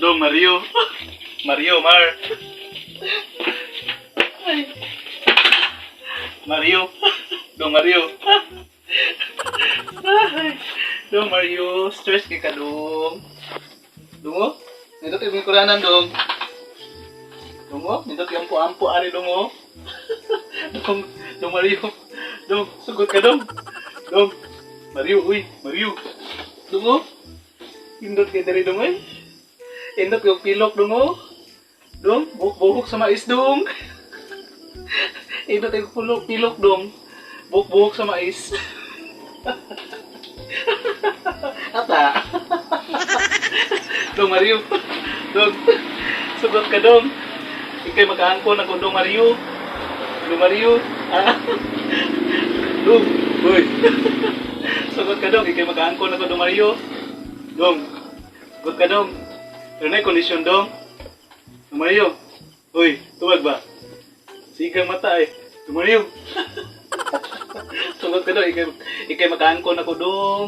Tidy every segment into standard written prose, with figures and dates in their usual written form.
Dong Mario. Mario Mar. Mario. Dong Mario. Dong Mario, stress kay ka dong. Dungo? Nito kay may kuranan dong. Dungo? Nito kay ampo-ampo ari dungo. Dong Mario. Dong, sugot ka dong. Dong. Mario, uy, Mario. Dungo? Indot kay dari dong ay. Indot kay pilok dungo. Dong, buhok sa mais dong. Indot kay pilok dong. Buhok sa mais. Ata. Dong Mario. Dong. Sugot ka dong. Ikay makaangkon ako dong Mario. Dong Mario. Ah. Dong. Uy. Sugot ka dong. Ikay makaangkon ako dong Mario. Dong. Sugot ka dong. Pero na kondisyon dong. Dong Mario. Uy. Tuwag ba? Sigang mata eh. Dong Mario. Sugot ka dong. Ikay makaangkon ako dong.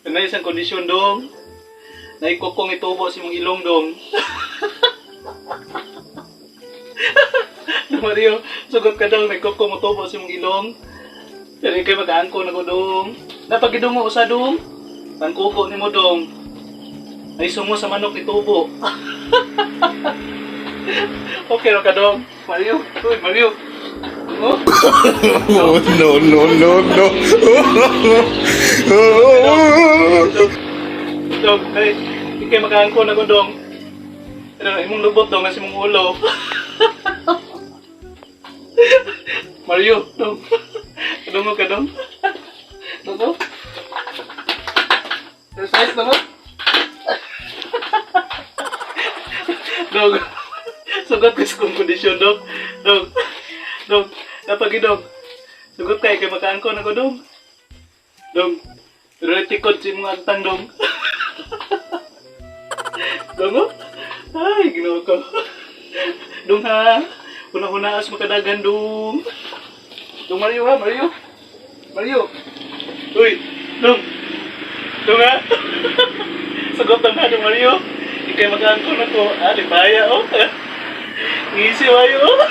Ano isang kondisyon dong? Naikokong itubo si mong ilong dong. Dong Mario, sugot ka dong, naikokong itubo si mong ilong. Pero ikay mag-aangko na ko dong. Napagidong mo usa dong. Tangkuko ni mo dong. Ay sumo sa manok itubo. Okay ro ka dong. Mario, uy Mario. Oh? No, no, no, no. Dong, ay, ikay makaangko na ko dong. Pero imong lubot dong kasi mong ulo. Mario, dong. Kadungo ka dong. Dong. Exercise na mo? Dong. Sugot ko sa kondisyon dong. Dong. Dong. Napagi dong. Sugot kay makaangko na ko dong. Dong. Pero tikod si mga agtang dong. Dong oh? Ay, ginawa ko. Dong ha. Una-una as makadagan dong. Dong Mario ha, Mario. Mario. Uy, dong. Dong ha. Sagot dong ha, dong Mario. Ikay mag-angko na ko. Ah, di baya oh. Ngisi Mario oh.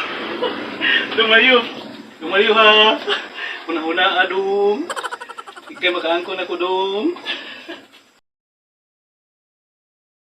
Dong Mario. Dong Mario ha. Una-una adong. Ikay mag-angko na ko dong.